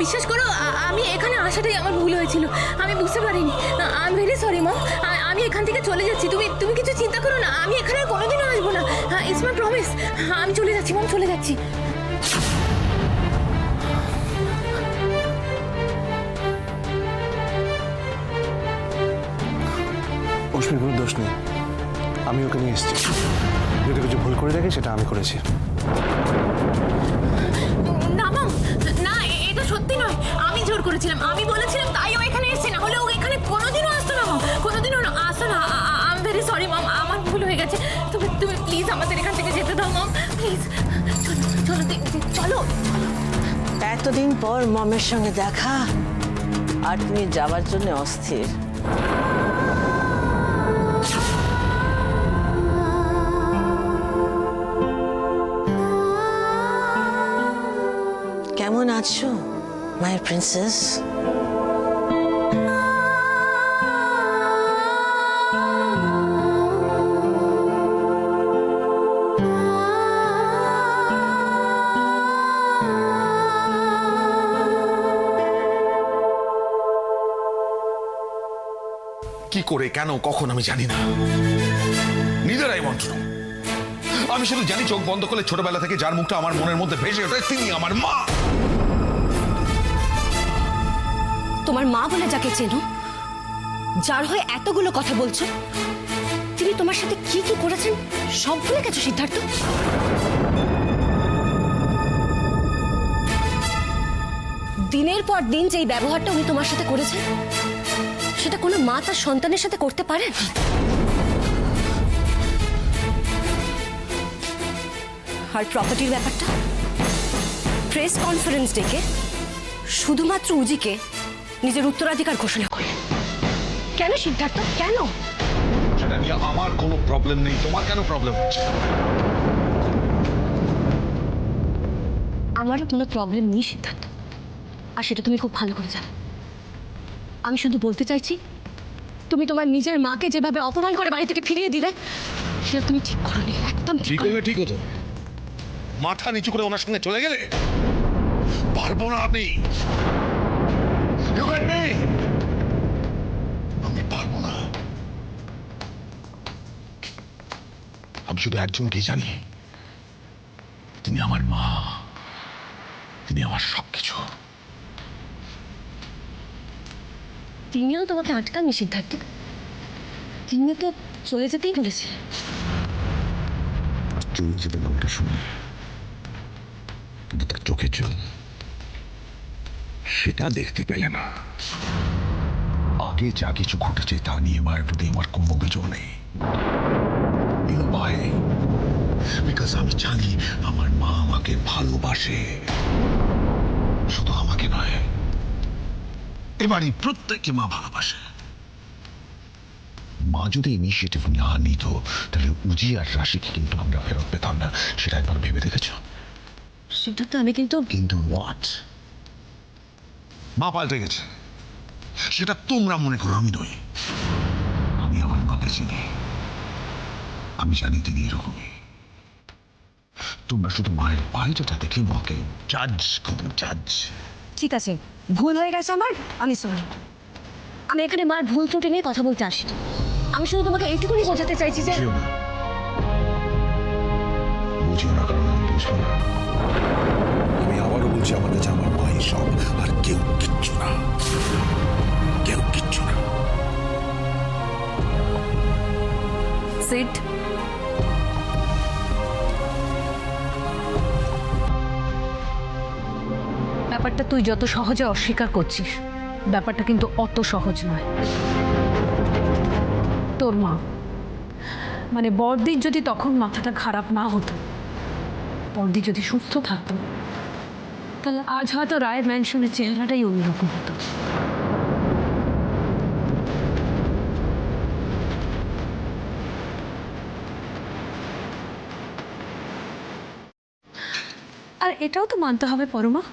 বিশ্বাস করো আমি এখানে আসাটাই আমার ভুল হয়েছিল, আমি বুঝতে পারিনি। I am very sorry mom. আমি এখান থেকে চলে যাচ্ছি, তুমি কিছু চিন্তা করো না, আমি এখানে আর কোনোদিনও আসবো না। It's my promise. আমি চলে যাচ্ছি মম, চলে যাচ্ছি। অশ্মির কোনো দোষ নেই, আমি ওকে নিয়ে এসেছি। যদি কিছু ভুল করে থাকি সেটা আমি করেছি। না মম, না, এটা সত্যি নয়। আমি জোর করেছিলাম, আমি বলেছিলাম তাই ও এখানে এসেছে, না হলে ও এখানে কোনোদিনও আসতো না মম, কোনোদিনও আসতো না। I am very sorry mom, আমার ভুল হয়ে গেছে। তুমি প্লিজ আমাদের এখান থেকে যেতে দাও মম, প্লিজ। চলো চলো। এতদিন পর মমের সঙ্গে দেখা আর তুমি যাওয়ার জন্য অস্থির। কেমন আছো মায়ের প্রিন্সেস? কি করে, কেন, কখন আমি জানি না। Neither I want to know. আমি শুধু জানি চোখ বন্ধ করলে ছোটবেলা থেকে যার মুখটা আমার মনের মধ্যে ভেসে ওঠে তিনি আমার মা। তোমার মা বলে যাকে চেনো, যার হয়ে এতগুলো কথা বলছো, তিনি তোমার সাথে কি কি করেছেন সব ভুলে গেছো সিদ্ধার্থ? দিনের পর দিন যেই ব্যবহারটা উনি তোমার সাথে করেছেন, সেটা কোনো মা তার সন্তানের সাথে করতে পারে? আর প্রপার্টির ব্যাপারটা, প্রেস কনফারেন্স ডেকে শুধুমাত্র উজিকে নিজের উত্তরাধিকার ঘোষণা করলেন। কেন সিদ্ধার্থ, কেন? সেটা নিয়ে আমার কোনো প্রবলেম নেই, তোমার কেন প্রবলেম হচ্ছে? আমারও কোনো প্রবলেম নেই সিদ্ধার্থ, আর সেটা তুমি খুব ভালো করে জানো। আমি শুধু বলতে চাইছি, তুমি তোমার নিজের মাকে যেভাবে অপমান করে বাড়ি থেকে ফিরিয়ে দিলে, সেটা তুমি ঠিক করোনি, একদম ঠিক করোনি। ঠিক হতো মাথা নিচু করে ওনার সঙ্গে চলে গেলে। পারবো না আমি, আমি পারবো না। আমি শুধু একজনকেই জানি, তিনি আমার মা, তিনি আমার সবকিছু। তিনিও তোমাকে আটকাননি সিদ্ধার্থ, তিনিও তো চলে যেতেই বলেছে। চলে যাবে নামটা শুনে, কিন্তু তার চোখে চোখ সেটা দেখতে পেলে না। আগে যা কিছু ঘটেছে তা নিয়ে মায়ের প্রতি আমার কোনো অভিযোগ নেই। বিকজ আমি জানি আমার মা আমাকে ভালোবাসে, শুধু আমাকে নয়, এবারই প্রত্যেককে মা ভালোবাসে। মা যদি ইনিশিয়েটিভ না নিত, তাহলে উজি আর রাশিকে কিন্তু আমরা ফেরত পেতাম না। সেটা একবার ভেবে দেখেছ? সিদ্ধার্থ আমি কিন্তু হোয়াট? মা পাল্টে গেছে, সেটা তোমরা মনে করো, আমি নই। আমি আমার মাকে চিনি, আমি জানি তিনি এরকমই। তোমরা শুধু মায়ের বাইরেটা দেখে মাকে জাজ করো, জাজ। ঠিক আছে, ভুল হয়ে গেছে আমার, আমি সরি। আমি এখানে মার ভুল ত্রুটি নিয়ে কথা বলতে আসি। আমি শুধু তোমাকে এইটুকুনি বোঝাতে চাইছি যে বুঝিও না, কারণ আমি বুঝবো না। আমি আবারও বলছি, আমার কাছে আমার মাই সব, আর কেউ কিচ্ছু না, কেউ কিচ্ছু না। সিড, ব্যাপারটা তুই যত সহজে অস্বীকার করছিস, ব্যাপারটা কিন্তু অত সহজ নয়। তোর মা মানে বড়দির যদি তখন মাথাটা খারাপ না হতো, বড়দি যদি সুস্থ থাকতো, তাহলে আজ হয়তো রায় ম্যানশনের চেহারাটাই অন্যরকম হতো। আর এটাও তো মানতে হবে পরমা,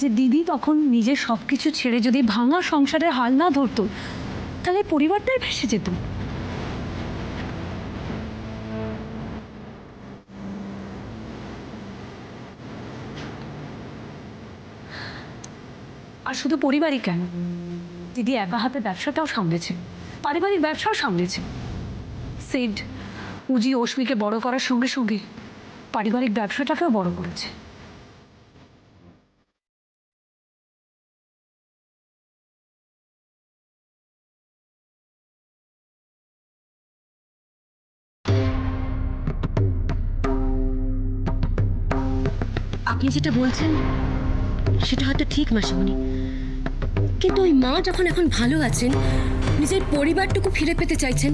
যে দিদি তখন নিজের সব কিছু ছেড়ে যদি ভাঙা সংসারের হাল না ধরতো, তাহলে পরিবারটাই ভেসে যেত। শুধু পরিবারই কেন, দিদি একা হাতে ব্যবসাটাও সামলেছে, পারিবারিক ব্যবসাও সামলেছে। সিড পুঁজি অশ্মিকে বড় করার সঙ্গে সঙ্গে পারিবারিক ব্যবসাটাকেও বড় করেছে। আপনি যেটা বলছেন সেটা হয়তো ঠিক মাসিমণি, কিন্তু ওই মা যখন এখন ভালো আছেন, নিজের পরিবারটুকু ফিরে পেতে চাইছেন,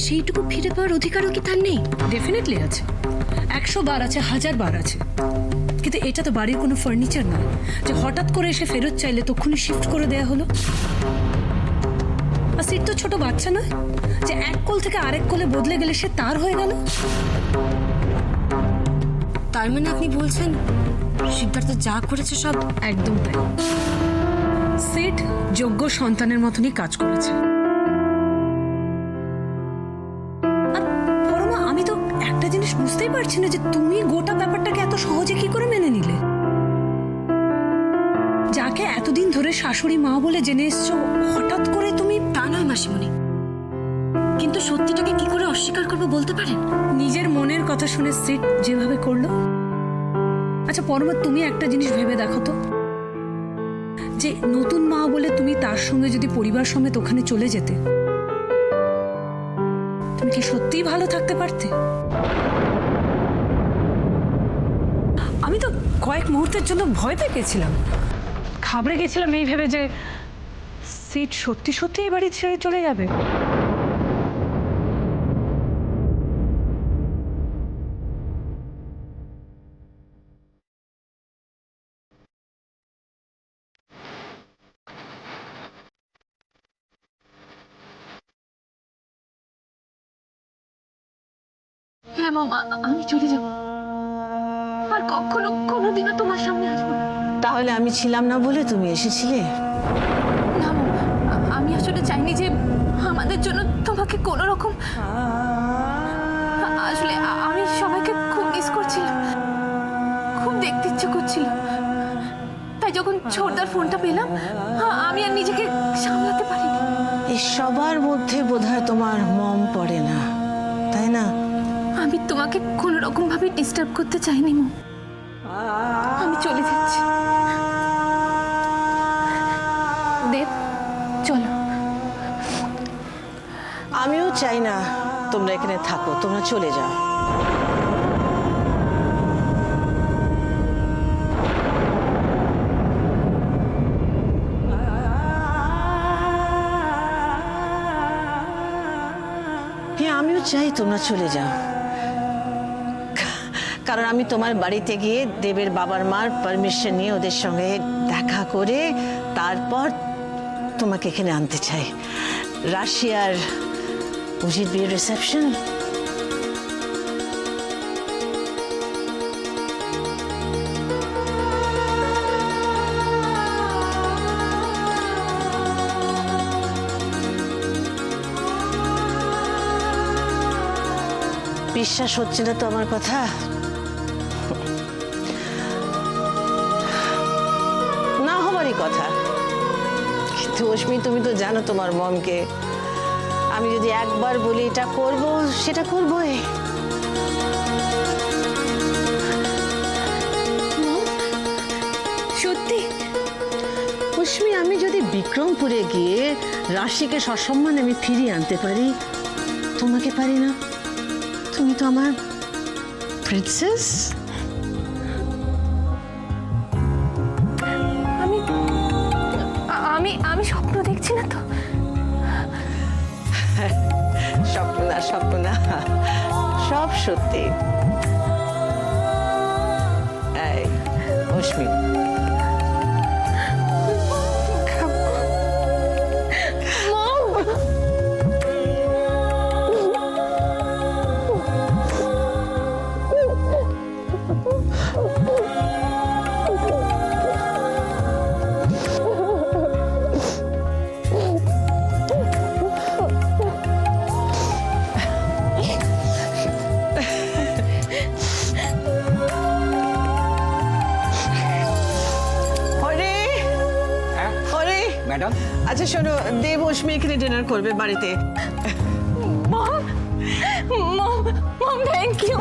সেইটুকু ফিরে পাওয়ার অধিকারও কি তার নেই? ডেফিনেটলি আছে, 100 বার আছে, 1000 বার আছে, কিন্তু এটা তো বাড়ির কোনো ফার্নিচার নয় যে হঠাৎ করে এসে ফেরত চাইলে তখনই শিফট করে দেয়া হলো। আর সিট তো ছোট বাচ্চা নয় যে এক কোল থেকে আরেক কোলে বদলে গেলে সে তার হয়ে গেল। তার মানে আপনি বলছেন সিদ্ধার্থ যা করেছে সব? একদম তাই, সিট যোগ্য সন্তানের মতনই কাজ করেছে। আর পরমা, আমি তো একটা জিনিস বুঝতেই পারছি না যে তুমি গোটা ব্যাপারটাকে এত সহজে কি করে মেনে নিলে। যাকে এতদিন ধরে শাশুড়ি মা বলে জেনে এসছো, হঠাৎ করে তুমি। তা নয় মাসিমণি, কিন্তু সত্যিটাকে কি করে অস্বীকার করবো বলতে পারেন? নিজের মনের কথা শুনে সিট যেভাবে করলো। আচ্ছা পরমা, তুমি একটা জিনিস ভেবে দেখো তো, যে নতুন মা বলে তুমি তার সঙ্গে যদি পরিবার সমেত ওখানে চলে যেতে, তুমি কি সত্যিই ভালো থাকতে পারতে? আমি তো কয়েক মুহূর্তের জন্য ভয় পেয়ে গেছিলাম, ঘাবড়ে গেছিলাম এই ভেবে যে সিট সত্যি সত্যি এই বাড়ি ছেড়ে চলে যাবে। হ্যাঁ মম, আমি চলে যাব, আর কখনো কোনোদিনও তোমার সামনে আসবো না। তাহলে আমি ছিলাম না বলে তুমি এসেছিলে? না মম, আমি আসলে চাইনি যে আমাদের জন্য তোমাকে কোনো রকম, আসলে আমি সবাইকে খুব মিস করছিলাম, খুব দেখতে ইচ্ছে করছিল, তাই যখন ছোটদার ফোনটা পেলাম আমি আর নিজেকে সামলাতে পারিনি। এই সবার মধ্যে বোধহয় তোমার মম পড়ে না, তাই না? আমি তোমাকে কোনো রকম ভাবে ডিস্টার্ব করতে চাইনি মম, আমি চলে যাচ্ছি। দেব, চলো। আমিও চাই না তোমরা এখানে থাকো, তোমরা চলে যাও। হ্যাঁ, আমিও চাই তোমরা চলে যাও, কারণ আমি তোমার বাড়িতে গিয়ে দেবের বাবার মার পারমিশন নিয়ে ওদের সঙ্গে দেখা করে তারপর তোমাকে এখানে আনতে চাই। রাশিয়ার উজির বিয়ের রিসেপশন। বিশ্বাস হচ্ছে না তো আমার কথা? না হবারই কথা, কিন্তু অশ্মি তুমি তো জানো তোমার মমকে, আমি যদি একবার বলি এটা করব, সেটা করবই। সত্যি অশ্মি, আমি যদি বিক্রমপুরে গিয়ে রাশিকে সসম্মানে আমি ফিরিয়ে আনতে পারি, তোমাকে পারি না? তুমি তো আমার প্রিন্সেস। আমি স্বপ্ন দেখছি না তো? স্বপ্ন না, স্বপ্ন না, সব সত্যি। এই অশ্মি, আচ্ছা শোনো, দেব অশ্মি এখানে ডিনার করবে বাড়িতে। মম থ্যাংক ইউ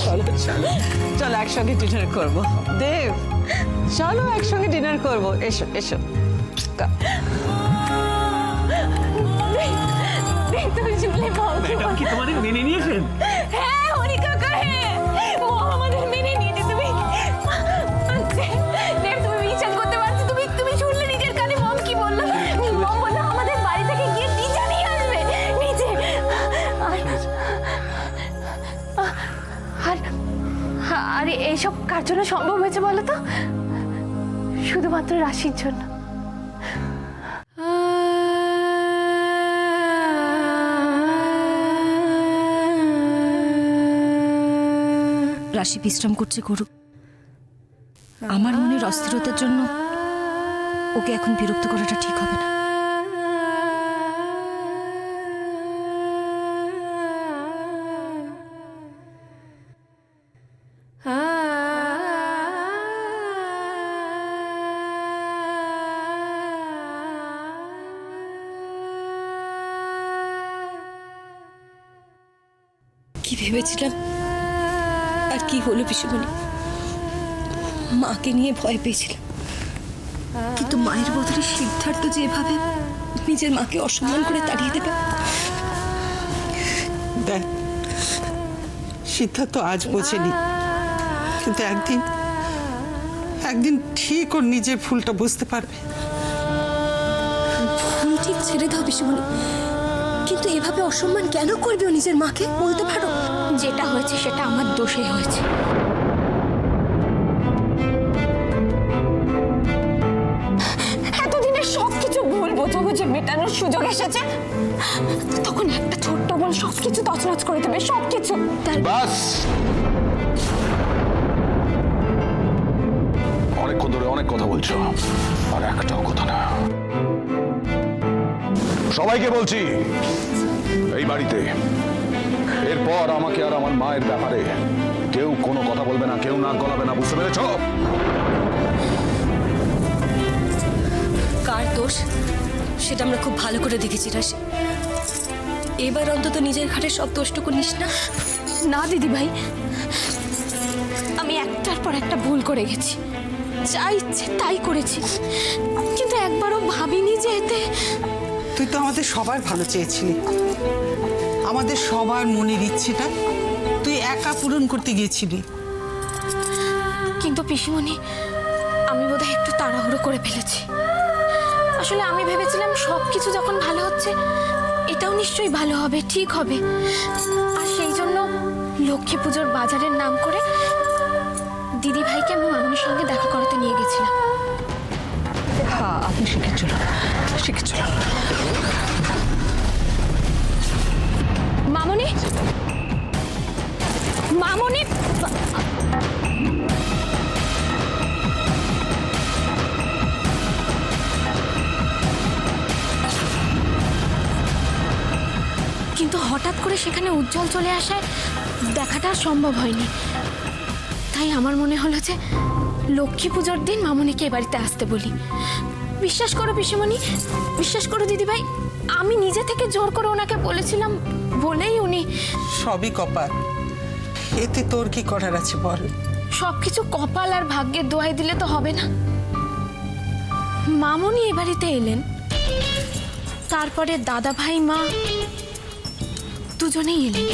চলো চলো চলো একসঙ্গে ডিনার করবো। দেব চলো একসঙ্গে ডিনার করবো, এসো এসো। তুমি শুনলে ম্যাডাম কি তোমাদের মেনে নিয়েছেন? হ্যাঁ হরি কাকা, হ্যাঁ মম আমাদের মেনে নিয়েছে। তুমি দেব তুমি বিচার করতে পারছো? তুমি শুনলে নিজের কানে মম কি বললো? মম বললো আমাদের বাড়ি থেকে গিয়ে নিজে নিয়ে আসবে নিজে। আর এইসব কার জন্য সম্ভব হয়েছে বলো তো? শুধুমাত্র রাশির জন্য। রাশি বিশ্রাম করছে, করুক। আমার মনের অস্থিরতার জন্য ওকে এখন বিরক্ত করাটা ঠিক হবে না। কি ভেবেছিলাম আর কি হলো পিসুমণি? মাকে নিয়ে ভয় পেয়েছিলাম, কিন্তু মায়ের বদলে সিদ্ধার্থ যেভাবে নিজের মাকে অসম্মান করে তাড়িয়ে দেবে। দেখ, সিদ্ধার্থ আজ বোঝেনি, কিন্তু একদিন ঠিক ওর নিজের ভুলটা বুঝতে পারবে। ভুল ঠিক ছেড়ে দাও পিসুমণি, কিন্তু এভাবে অসম্মান কেন করবে ও নিজের মাকে? বলতে পারো যেটা হয়েছে সেটা আমার দোষে হয়েছে। এতদিনের সবকিছু ভুল বোঝাবুঝি মেটানোর সুযোগ এসেছে, তখন একটা ছোট্ট ভুল সবকিছু তছনছ করে দেবে, সবকিছু। বাস, অনেকক্ষণ ধরে অনেক কথা বলছো, আর একটাও কথা না। সবাইকে বলছি, এই বাড়িতে এরপর আমাকে আর আমার মায়ের ব্যাপারে কেউ কোনো কথা বলবে না, কেউ নাক গলাবে না, বুঝতে পেরেছ? কার দোষ সেটা আমরা খুব ভালো করে দেখেছি রাশি। এবার অন্তত নিজের ঘাড়ে সব দোষটুকু নিস না। না দিদি ভাই, আমি একটার পর একটা ভুল করে গেছি, যা ইচ্ছে তাই করেছি, কিন্তু একবারও ভাবিনি যে এতে। তুই তো আমাদের সবার ভালো চেয়েছিলি, আমাদের সবার মনের ইচ্ছেটা তুই একা পূরণ করতে গিয়েছিলি। কিন্তু পিসিমণি, আমি বোধহয় একটু তাড়াহুড়ো করে ফেলেছি। আসলে আমি ভেবেছিলাম সবকিছু যখন ভালো হচ্ছে, এটাও নিশ্চয়ই ভালো হবে, ঠিক হবে। আর সেই জন্য লক্ষ্মী পুজোর বাজারের নাম করে দিদি ভাইকে আমি মামুনির সঙ্গে দেখা করাতে নিয়ে গেছিলাম। হ্যাঁ, আপনি শিখেছিল মামুনি, মামুনি, কিন্তু হঠাৎ করে সেখানে উজ্জ্বল চলে আসায় দেখাটা সম্ভব হয়নি। তাই আমার মনে হলো যে লক্ষ্মী পুজোর দিন মামুনিকে এ বাড়িতে আসতে বলি। বিশ্বাস করো পিসিমণি, বিশ্বাস করো দিদিভাই, আমি নিজে থেকে জোর করে ওনাকে বলেছিলাম বলেই উনি। সবই কপাল, এতে তোর কি করার আছে বল? সবকিছু কপাল আর ভাগ্যের দোয়াই দিলে তো হবে না। মামুনি এ বাড়িতে এলেন, তারপরে দাদা ভাই মা দুজনেই এলেন।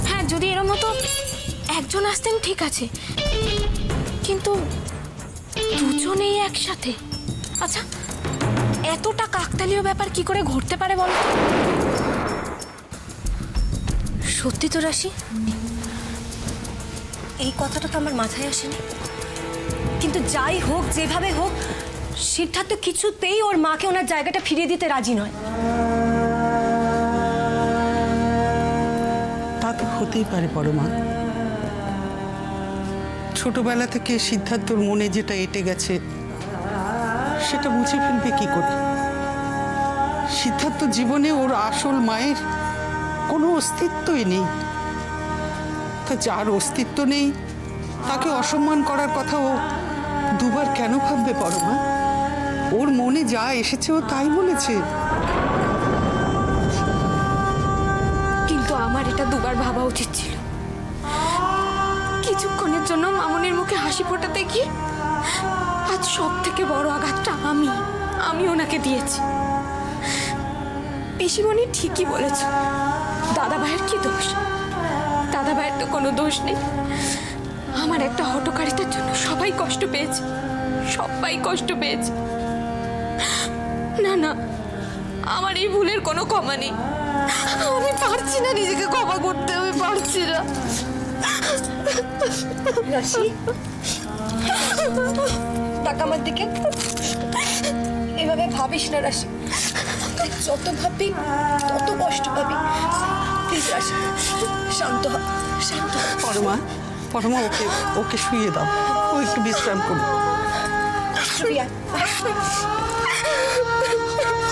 হ্যাঁ, যদি এর মতো একজন আসতেন ঠিক আছে, কিন্তু দুজনেই একসাথে। আচ্ছা, এতটা কাকতালীয় ব্যাপার কি করে ঘটতে পারে বলো তো? সত্যি তো রাশি, এই কথাটা তো আমার মাথায় আসেনি। কিন্তু যাই হোক, যেভাবে হোক, সিদ্ধার্থ কিছুতেই ওর মাকে ওনার জায়গাটা ফিরিয়ে দিতে রাজি নয়। তা তো হতেই পারে বড় মা। ছোটবেলা থেকে সিদ্ধার্থর মনে যেটা এঁটে গেছে সেটা মুছে ফেলবে কি করে? সিদ্ধার্থ জীবনে ওর আসল মায়ের কোনো অস্তিত্বই নেই। তা যার অস্তিত্ব নেই তাকে অসম্মান করার কথা ও দুবার কেন ভাববে পরমা? ওর মনে যা এসেছে ও তাই বলেছে। কিন্তু আমার এটা দুবার ভাবা উচিত ছিল। কিছুক্ষণের জন্য মামুনির মুখে হাসি ফোটাতে গিয়ে আজ সব থেকে বড় আঘাতটা আমি ওনাকে দিয়েছি। পিসিমণি ঠিকই বলেছে, দাদা ভাইয়ের কি দোষ? দাদা ভাইয়ের তো কোনো দোষ নেই। আমার একটা হঠকারিতার জন্য সবাই কষ্ট পেয়েছে, সবাই কষ্ট পেয়েছে। না না, আমার এই ভুলের কোনো ক্ষমা নেই। আমি পারছি না নিজেকে ক্ষমা করতে, আমি পারছি না। রাশি, টাকা আমার দিকে এভাবে ভাবিস না রাশি। তুই যত ভাববি তত কষ্ট পাবি। প্লিজ রাশি, শান্ত হ, শান্ত হ। পরমা, পরমা ওকে ওকে শুইয়ে দাও, ও একটু বিশ্রাম করুন। প্রিয়া,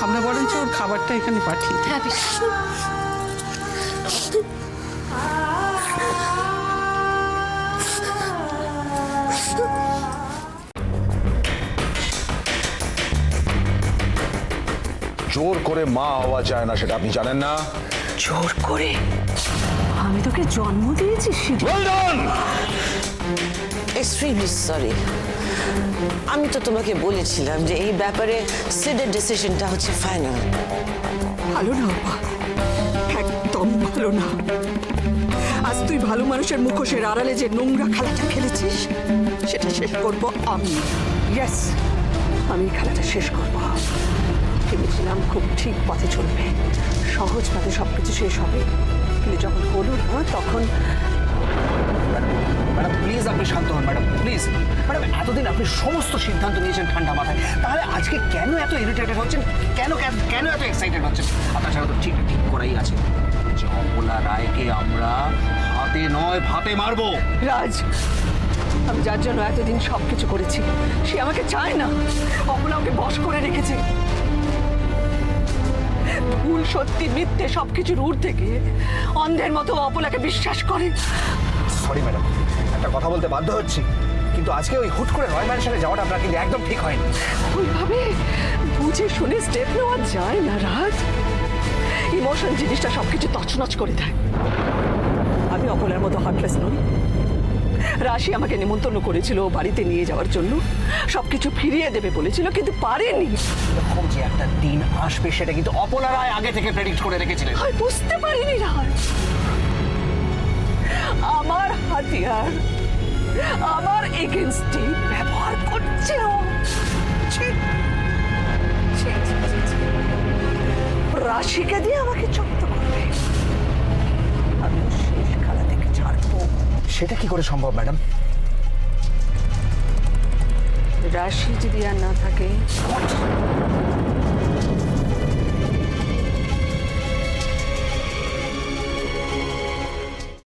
আমরা বরঞ্চ ওর খাবারটা এখানে পাঠিয়ে দিই। হ্যাঁ পিস। জোর করে মা হওয়া যায় না, সেটা আপনি জানেন না? জোর করে? আমি তোকে জন্ম দিয়েছি। Well done! Extremely sorry. আমি তো তোমাকে বলেছিলাম যে এই ব্যাপারে সিডের ডিসিশনটা হচ্ছে ফাইনাল। ভালো না বাবা, একদম ভালো না। আজ তুই ভালো মানুষের মুখোশের আড়ালে যে নোংরা খেলাটা খেলেছিস সেটা শেষ করব আমি। ইয়েস, আমি খেলাটা শেষ করব। ভেবেছিলাম খুব ঠিক পথে চলবে, সহজ পথে সবকিছু শেষ হবে, কিন্তু যখন হলো না তখন ম্যাডাম প্লিজ আপনি শান্ত হন ম্যাডাম, প্লিজ ম্যাডাম। এতদিন আপনি সমস্ত সিদ্ধান্ত নিয়েছেন ঠান্ডা মাথায়, তাহলে আজকে কেন এত ইরিটেটেড হচ্ছেন? কেন কেন এত এক্সাইটেড হচ্ছেন? আপনার সাথে তো ঠিক করাই আছে যে অমলা রায়কে আমরা হাতে নয় ভাতে মারবো। রাজ, আমি যার জন্য এতদিন সবকিছু করেছি সে আমাকে চায় না, অমলা ওকে বশ করে রেখেছে। ভুল সত্যি মিথ্যে সবকিছুর ঊর্ধ্বে থেকে অন্ধের মতো অপলাকে বিশ্বাস করে। সরি ম্যাডাম, একটা কথা বলতে বাধ্য হচ্ছি, কিন্তু আজকে ওই হুট করে রয় ম্যানশনে যাওয়াটা আপনার কিন্তু একদম ঠিক হয়নি। ওইভাবে বুঝে শুনে স্টেপ নেওয়া যায় না রাজ। ইমোশন জিনিসটা সবকিছু তছনছ করে দেয়। আমি অপলার মতো হার্টলেস নই। রাশি আমাকে নিমন্ত্রণ করেছিল বাড়িতে নিয়ে যাওয়ার জন্য, সবকিছু ফিরিয়ে দেবে বলেছিল, কিন্তু পারেনি। এরকম যে একটা দিন আসবে সেটা কিন্তু অপলা রায় আগে থেকে প্রেডিক্ট করে রেখেছিলেন। আমি বুঝতে পারিনি রাজ। আমার হাতিয়ার আমার এগেইনস্টে ব্যবহার করছে ও। ছি, ছি, ছি, ছি, ছি। রাশিকে দিয়ে আমাকে চক্ত করবে। আমি শেষ খেলা থেকে ছাড়বো। সেটা কি করে সম্ভব ম্যাডাম? রাশি যদি আর না থাকে